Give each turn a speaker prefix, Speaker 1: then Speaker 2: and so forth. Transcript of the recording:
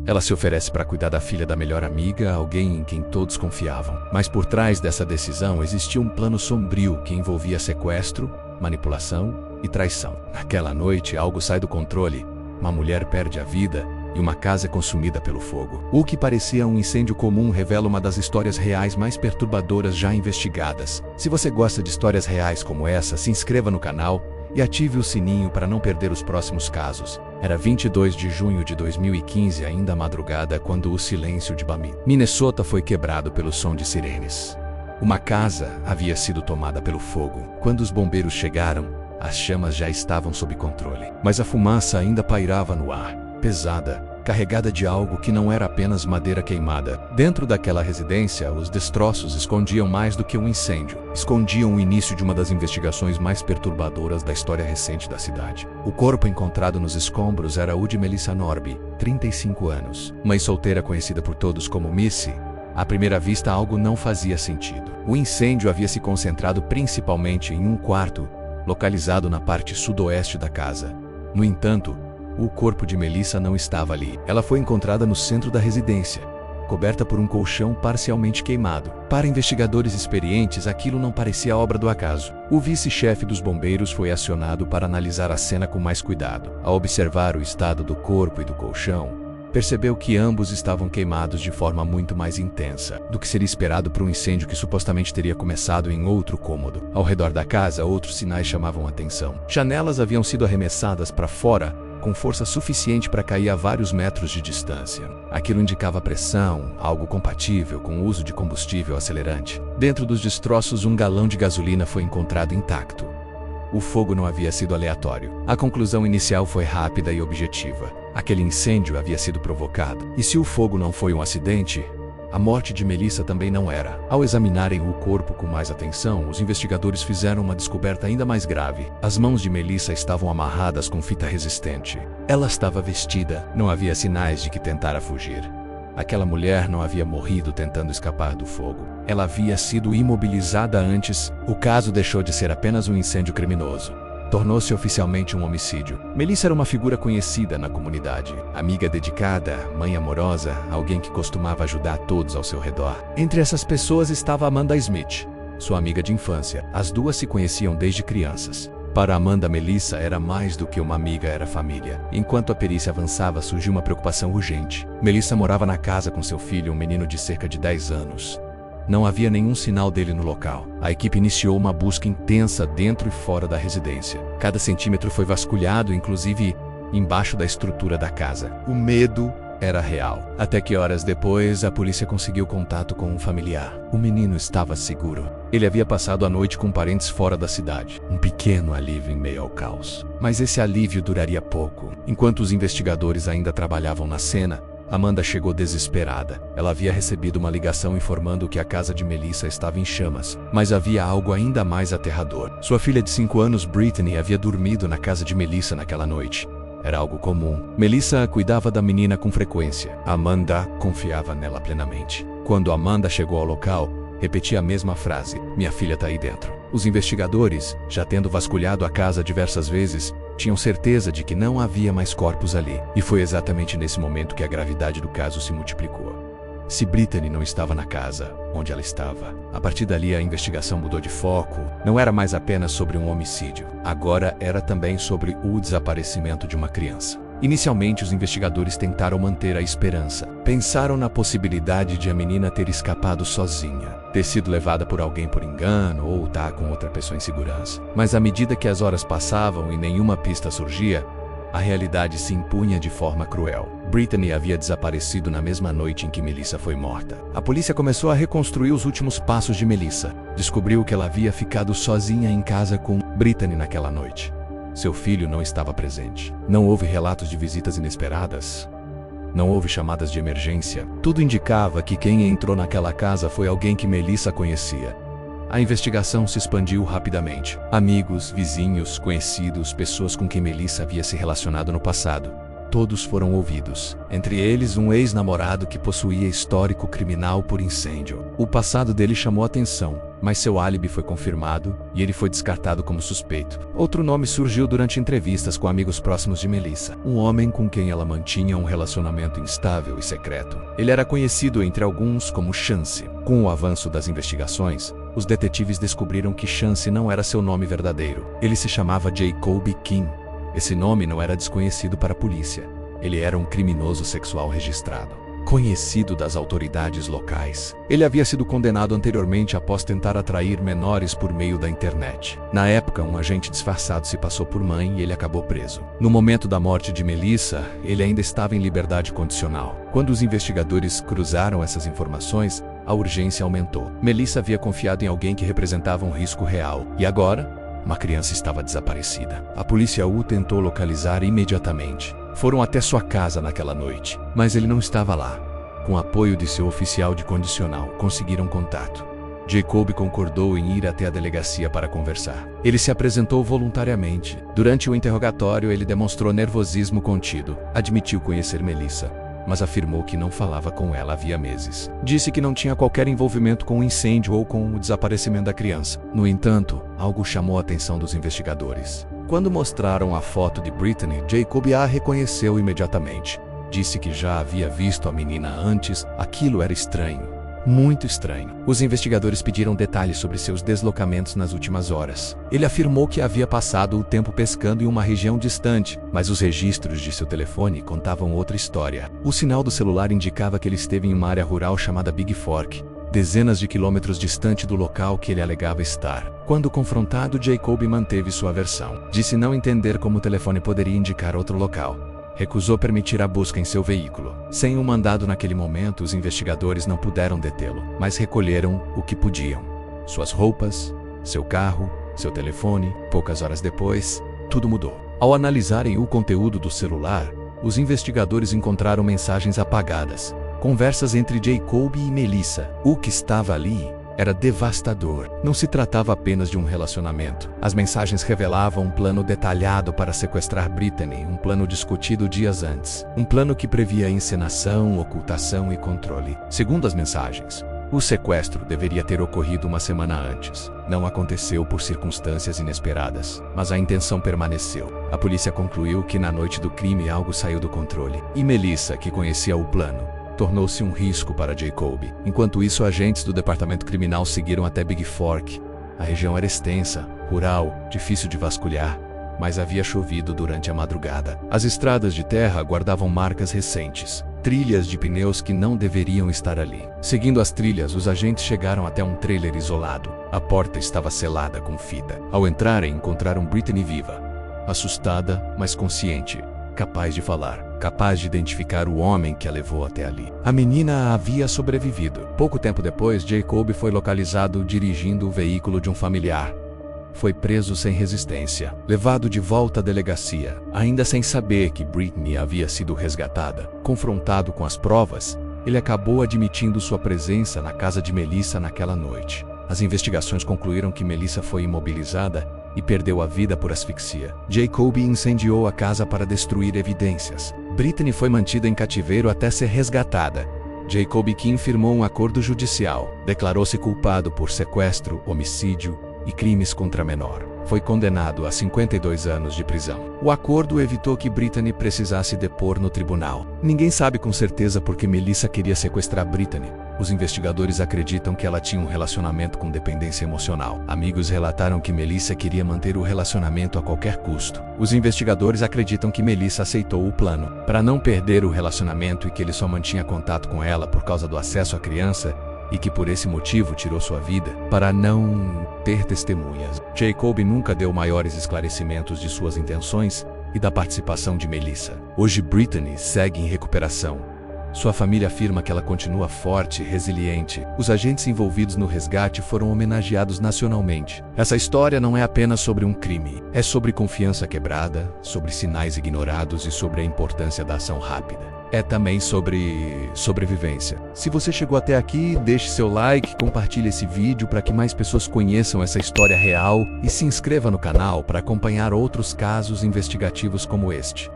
Speaker 1: Ela se oferece para cuidar da filha da melhor amiga, alguém em quem todos confiavam. Mas por trás dessa decisão existia um plano sombrio que envolvia sequestro, manipulação e traição. Naquela noite, algo sai do controle, uma mulher perde a vida e uma casa é consumida pelo fogo. O que parecia um incêndio comum revela uma das histórias reais mais perturbadoras já investigadas. Se você gosta de histórias reais como essa, se inscreva no canal e ative o sininho para não perder os próximos casos. Era 22 de junho de 2015, ainda à madrugada, quando o silêncio de Bami, Minnesota, foi quebrado pelo som de sirenes. Uma casa havia sido tomada pelo fogo. Quando os bombeiros chegaram, as chamas já estavam sob controle. Mas a fumaça ainda pairava no ar, pesada, carregada de algo que não era apenas madeira queimada. Dentro daquela residência, os destroços escondiam mais do que um incêndio. Escondiam o início de uma das investigações mais perturbadoras da história recente da cidade. O corpo encontrado nos escombros era o de Melissa Norby, 35 anos. Mãe solteira conhecida por todos como Missy. À primeira vista, algo não fazia sentido. O incêndio havia se concentrado principalmente em um quarto, localizado na parte sudoeste da casa. No entanto, o corpo de Melissa não estava ali. Ela foi encontrada no centro da residência, coberta por um colchão parcialmente queimado. Para investigadores experientes, aquilo não parecia obra do acaso. O vice-chefe dos bombeiros foi acionado para analisar a cena com mais cuidado. Ao observar o estado do corpo e do colchão, percebeu que ambos estavam queimados de forma muito mais intensa do que seria esperado por um incêndio que supostamente teria começado em outro cômodo. Ao redor da casa, outros sinais chamavam a atenção. Janelas haviam sido arremessadas para fora com força suficiente para cair a vários metros de distância. Aquilo indicava pressão, algo compatível com o uso de combustível acelerante. Dentro dos destroços, um galão de gasolina foi encontrado intacto. O fogo não havia sido aleatório. A conclusão inicial foi rápida e objetiva. Aquele incêndio havia sido provocado. E se o fogo não foi um acidente, a morte de Melissa também não era. Ao examinarem o corpo com mais atenção, os investigadores fizeram uma descoberta ainda mais grave. As mãos de Melissa estavam amarradas com fita resistente. Ela estava vestida. Não havia sinais de que tentara fugir. Aquela mulher não havia morrido tentando escapar do fogo. Ela havia sido imobilizada antes. O caso deixou de ser apenas um incêndio criminoso. Tornou-se oficialmente um homicídio. Melissa era uma figura conhecida na comunidade. Amiga dedicada, mãe amorosa, alguém que costumava ajudar todos ao seu redor. Entre essas pessoas estava Amanda Smith, sua amiga de infância. As duas se conheciam desde crianças. Para Amanda, Melissa era mais do que uma amiga, era família. Enquanto a perícia avançava, surgiu uma preocupação urgente. Melissa morava na casa com seu filho, um menino de cerca de 10 anos. Não havia nenhum sinal dele no local. A equipe iniciou uma busca intensa dentro e fora da residência. Cada centímetro foi vasculhado, inclusive embaixo da estrutura da casa. O medo era real. Até que horas depois, a polícia conseguiu contato com um familiar. O menino estava seguro. Ele havia passado a noite com parentes fora da cidade. Um pequeno alívio em meio ao caos. Mas esse alívio duraria pouco. Enquanto os investigadores ainda trabalhavam na cena, Amanda chegou desesperada. Ela havia recebido uma ligação informando que a casa de Melissa estava em chamas. Mas havia algo ainda mais aterrador. Sua filha de 5 anos, Brittany, havia dormido na casa de Melissa naquela noite. Era algo comum. Melissa cuidava da menina com frequência. Amanda confiava nela plenamente. Quando Amanda chegou ao local, repetia a mesma frase: "Minha filha está aí dentro." Os investigadores, já tendo vasculhado a casa diversas vezes, tinham certeza de que não havia mais corpos ali. E foi exatamente nesse momento que a gravidade do caso se multiplicou. Se Brittany não estava na casa, onde ela estava? A partir dali, a investigação mudou de foco. Não era mais apenas sobre um homicídio. Agora era também sobre o desaparecimento de uma criança. Inicialmente, os investigadores tentaram manter a esperança. Pensaram na possibilidade de a menina ter escapado sozinha, ter sido levada por alguém por engano ou estar com outra pessoa em segurança. Mas à medida que as horas passavam e nenhuma pista surgia, a realidade se impunha de forma cruel. Brittany havia desaparecido na mesma noite em que Melissa foi morta. A polícia começou a reconstruir os últimos passos de Melissa. Descobriu que ela havia ficado sozinha em casa com Brittany naquela noite. Seu filho não estava presente. Não houve relatos de visitas inesperadas. Não houve chamadas de emergência. Tudo indicava que quem entrou naquela casa foi alguém que Melissa conhecia. A investigação se expandiu rapidamente. Amigos, vizinhos, conhecidos, pessoas com quem Melissa havia se relacionado no passado. Todos foram ouvidos. Entre eles, um ex-namorado que possuía histórico criminal por incêndio. O passado dele chamou a atenção. mas seu álibi foi confirmado e ele foi descartado como suspeito. Outro nome surgiu durante entrevistas com amigos próximos de Melissa, um homem com quem ela mantinha um relacionamento instável e secreto. Ele era conhecido entre alguns como Chance. Com o avanço das investigações, os detetives descobriram que Chance não era seu nome verdadeiro. Ele se chamava Jacob Kim. Esse nome não era desconhecido para a polícia. Ele era um criminoso sexual registrado, conhecido das autoridades locais. Ele havia sido condenado anteriormente após tentar atrair menores por meio da internet. Na época, um agente disfarçado se passou por mãe e ele acabou preso. No momento da morte de Melissa, ele ainda estava em liberdade condicional. Quando os investigadores cruzaram essas informações, a urgência aumentou. Melissa havia confiado em alguém que representava um risco real. E agora, uma criança estava desaparecida. A polícia o tentou localizar imediatamente. Foram até sua casa naquela noite, mas ele não estava lá. Com o apoio de seu oficial de condicional, conseguiram contato. Jacob concordou em ir até a delegacia para conversar. Ele se apresentou voluntariamente. Durante o interrogatório, ele demonstrou nervosismo contido. Admitiu conhecer Melissa, mas afirmou que não falava com ela havia meses. Disse que não tinha qualquer envolvimento com o incêndio ou com o desaparecimento da criança. No entanto, algo chamou a atenção dos investigadores. Quando mostraram a foto de Brittany, Jacob a reconheceu imediatamente. Disse que já havia visto a menina antes. Aquilo era estranho. Muito estranho. Os investigadores pediram detalhes sobre seus deslocamentos nas últimas horas. Ele afirmou que havia passado o tempo pescando em uma região distante, mas os registros de seu telefone contavam outra história. O sinal do celular indicava que ele esteve em uma área rural chamada Big Fork, dezenas de quilômetros distante do local que ele alegava estar. Quando confrontado, Jacob manteve sua versão. Disse não entender como o telefone poderia indicar outro local. Recusou permitir a busca em seu veículo. Sem um mandado naquele momento, os investigadores não puderam detê-lo, mas recolheram o que podiam. Suas roupas, seu carro, seu telefone. Poucas horas depois, tudo mudou. Ao analisarem o conteúdo do celular, os investigadores encontraram mensagens apagadas, conversas entre Jacob e Melissa. O que estava ali era devastador. Não se tratava apenas de um relacionamento. As mensagens revelavam um plano detalhado para sequestrar Brittany, um plano discutido dias antes. Um plano que previa encenação, ocultação e controle. Segundo as mensagens, o sequestro deveria ter ocorrido uma semana antes. Não aconteceu por circunstâncias inesperadas, mas a intenção permaneceu. A polícia concluiu que na noite do crime algo saiu do controle. E Melissa, que conhecia o plano, tornou-se um risco para Jacob. Enquanto isso, agentes do departamento criminal seguiram até Big Fork. A região era extensa, rural, difícil de vasculhar, mas havia chovido durante a madrugada. As estradas de terra guardavam marcas recentes, trilhas de pneus que não deveriam estar ali. Seguindo as trilhas, os agentes chegaram até um trailer isolado. A porta estava selada com fita. Ao entrarem, encontraram Brittany viva, assustada, mas consciente, capaz de falar, capaz de identificar o homem que a levou até ali. A menina havia sobrevivido. Pouco tempo depois, Jacob foi localizado dirigindo o veículo de um familiar. Foi preso sem resistência, levado de volta à delegacia, ainda sem saber que Brittany havia sido resgatada. Confrontado com as provas, ele acabou admitindo sua presença na casa de Melissa naquela noite. As investigações concluíram que Melissa foi imobilizada e perdeu a vida por asfixia. Jacob incendiou a casa para destruir evidências. Brittany foi mantida em cativeiro até ser resgatada. Jacob Kim firmou um acordo judicial. Declarou-se culpado por sequestro, homicídio e crimes contra menor. Foi condenado a 52 anos de prisão. O acordo evitou que Brittany precisasse depor no tribunal. Ninguém sabe com certeza por que Melissa queria sequestrar Brittany. Os investigadores acreditam que ela tinha um relacionamento com dependência emocional. Amigos relataram que Melissa queria manter o relacionamento a qualquer custo. Os investigadores acreditam que Melissa aceitou o plano para não perder o relacionamento e que ele só mantinha contato com ela por causa do acesso à criança e que por esse motivo tirou sua vida para não ter testemunhas. Jacob nunca deu maiores esclarecimentos de suas intenções e da participação de Melissa. Hoje Brittany segue em recuperação. Sua família afirma que ela continua forte e resiliente. Os agentes envolvidos no resgate foram homenageados nacionalmente. Essa história não é apenas sobre um crime. É sobre confiança quebrada, sobre sinais ignorados e sobre a importância da ação rápida. É também sobre sobrevivência. Se você chegou até aqui, deixe seu like, compartilhe esse vídeo para que mais pessoas conheçam essa história real e se inscreva no canal para acompanhar outros casos investigativos como este.